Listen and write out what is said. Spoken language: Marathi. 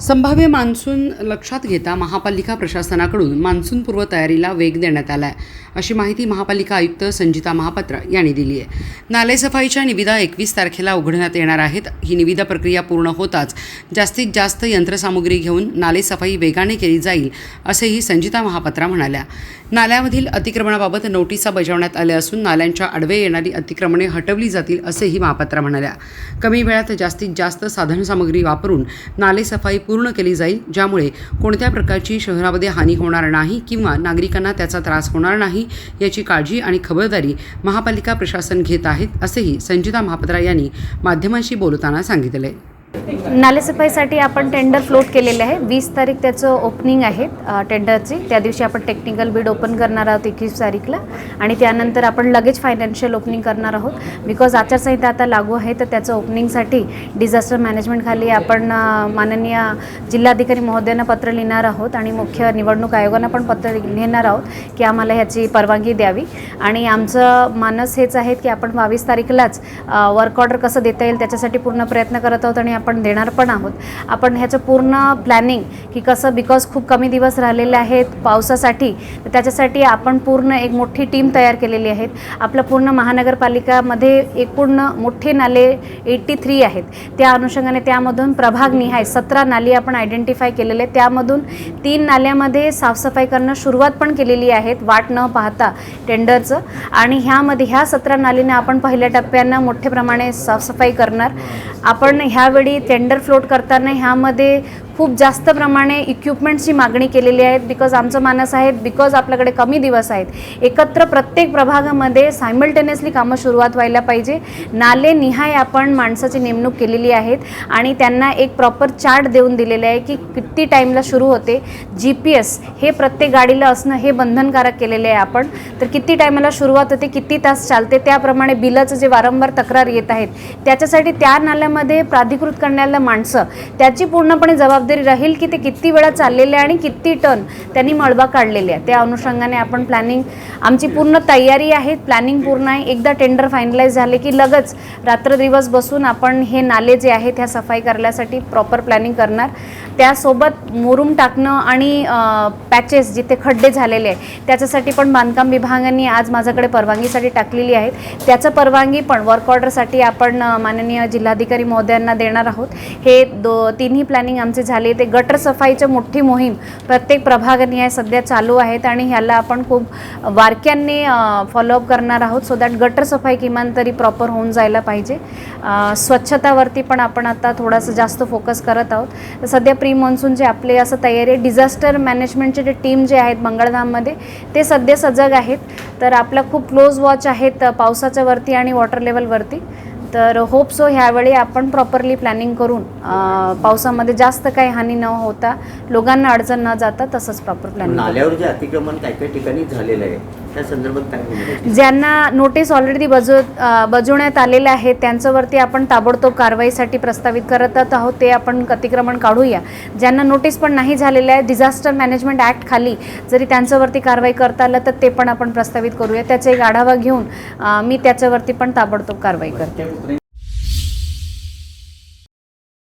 संभाव्य मान्सून लक्षात घेता महापालिका प्रशासनाकडून मान्सूनपूर्व तयारीला वेग देण्यात आला आहे, अशी माहिती महापालिका आयुक्त संजिता महापात्रा यांनी दिली आहे. नालेसफाईच्या निविदा 21 तारखेला उघडण्यात येणार आहेत. ही निविदा प्रक्रिया पूर्ण होताच जास्तीत जास्त यंत्रसामुग्री घेऊन नालेसफाई वेगाने केली जाईल, असेही संजिता महापात्रा म्हणाल्या. नाल्यामधील अतिक्रमणाबाबत नोटिसा बजावण्यात आल्या असून नाल्यांच्या आडवे येणारी अतिक्रमणे हटवली जातील, असेही महापात्रा म्हणाल्या. कमी वेळात जास्तीत जास्त साधनसामुग्री वापरून नालेसफाई पूर्ण केली जाईल, ज्यामुळे कोणत्या प्रकारची शहरामध्ये हानी होणार नाही किंवा नागरिकांना त्याचा त्रास होणार नाही याची काळजी आणि खबरदारी महापालिका प्रशासन घेत आहेत, असेही संजिता महापात्रा यांनी माध्यमांशी बोलताना सांगितले. नालेसफाईसाठी आपण टेंडर फ्लोट केलेले आहे. 20 तारीख त्याचं ओपनिंग आहे टेंडरची. त्या दिवशी आपण टेक्निकल बिड ओपन करणार आहोत 21 तारीखला आणि त्यानंतर आपण लगेच फायनान्शियल ओपनिंग करणार आहोत. बिकॉज आचारसंहिता आता लागू आहे, तर त्याचं ओपनिंगसाठी डिझास्टर मॅनेजमेंटखाली आपण माननीय जिल्हाधिकारी महोदयांना पत्र लिहिणार आहोत आणि मुख्य निवडणूक आयोगांना पण पत्र लिहिणार आहोत की आम्हाला ह्याची परवानगी द्यावी. आणि आमचं मानस हेच आहे की आपण 22 तारीखलाच वर्क ऑर्डर कसं देता येईल त्याच्यासाठी पूर्ण प्रयत्न करत आहोत आणि आपण देणार पण आहोत. आपण ह्याचं पूर्ण प्लॅनिंग की कसं, बिकॉज खूप कमी दिवस राहिलेले आहेत पावसासाठी, तर त्याच्यासाठी आपण पूर्ण एक मोठी टीम तयार केलेली आहेत. आपलं पूर्ण महानगरपालिकामध्ये एकूण मोठे नाले 83 आहेत. त्या अनुषंगाने त्यामधून प्रभागनिहाय 17 नाली आपण आयडेंटिफाय केलेले आहेत. त्यामधून 3 नाल्यामध्ये साफसफाई करणं सुरुवात पण केलेली आहेत, वाट न पाहता टेंडरचं. आणि ह्या 17 नालींना आपण पहिल्या टप्प्यानं मोठ्या प्रमाणे साफसफाई करणार. आपण ह्यावेळी टेंडर फ्लोट करताना ह्यामध्ये खूप जास्त प्रमाणे इक्विपमेंट्सची मागणी केलेली आहे. बिकॉज आमचं मानस आहे, बिकॉज आपल्याकडे कमी दिवस आहेत, एकत्र प्रत्येक प्रभागामध्ये सायमल्टेनियसली कामं सुरुवात व्हायला पाहिजे. नाले निहाय आपण माणसाची नेमणूक केलेली आहेत आणि त्यांना एक प्रॉपर चार्ट देऊन दिलेले आहे की किती टाईमला सुरू होते. GPS हे प्रत्येक गाडीला असणं हे बंधनकारक केलेले आहे आपण. तर किती टाईमाला सुरुवात होते, किती तास चालते, त्याप्रमाणे बिलाचं जे वारंवार तक्रार येत आहेत त्याच्यासाठी त्या नाल्यामध्ये प्राधिकृत करण्याला माणसं त्याची पूर्णपणे जबाबदारी राहील की ते किती वेळा चाललेले आणि किती टन त्यांनी मळबा काढलेले आहे. त्या अनुषंगाने आपण प्लॅनिंग, आमची पूर्ण तयारी आहे, प्लॅनिंग पूर्ण आहे. एकदा टेंडर फायनलाइज झाले की लगेच रात्रदिवस बसून आपण हे नाले जे आहेत ह्या सफाई करण्यासाठी प्रॉपर प्लॅनिंग करणार. त्यासोबत मुरुम टाकणं आणि पॅचेस जिथे खड्डे झालेले आहे त्याच्यासाठी पण बांधकाम विभागाने आज माझ्याकडे परवानगीसाठी टाकलेली आहे. त्याचं परवानगी पण वर्क ऑर्डरसाठी आपण माननीय जिल्हाधिकारी महोदयांना देणार आहोत. हे तिन्ही प्लॅनिंग आमचे झाले. ते गटर सफाईचं मोठी मोहीम प्रत्येक प्रभागाने सध्या चालू आहेत आणि ह्याला आपण खूप बारक्यांनी फॉलोअप करणार आहोत सो दॅट गटर सफाई किमान तरी प्रॉपर होऊन जायला पाहिजे. स्वच्छतावरती पण आपण आता थोडंसं जास्त फोकस करत आहोत. तर सध्या प्री मॉन्सूनचे आपले असं तयारी आहे. डिझास्टर मॅनेजमेंटचे जे टीम जे आहेत मंगळधाममध्ये ते सध्या सजग आहेत. तर आपला खूप क्लोज वॉच आहेत पावसाच्या वरती आणि वॉटर लेवलवरती. तर होप सो ह्यावेळी आपण प्रॉपरली प्लॅनिंग करून पावसामध्ये जास्त काही हानी न होता, लोकांना अडचण न जाता तसंच प्रॉपर प्लॅनिंग. नाल्यावर जे अतिक्रमण काही ठिकाणी झालेलं आहे त्या संदर्भात काय, ज्यांना नोटीस ऑलरेडी बजावण्यात आलेले आहे त्यांच्यावरती आपण ताबडतोब कारवाईसाठी प्रस्तावित करत आहोत. ते आपण अतिक्रमण काढूया. ज्यांना नोटीस पण नाही झालेलं आहे, डिझास्टर मॅनेजमेंट ॲक्ट खाली जरी त्यांच्यावरती कारवाई करता आलं तर ते पण आपण प्रस्तावित करूया. त्याचा एक आढावा घेऊन मी त्याच्यावरती पण ताबडतोब कारवाई करते.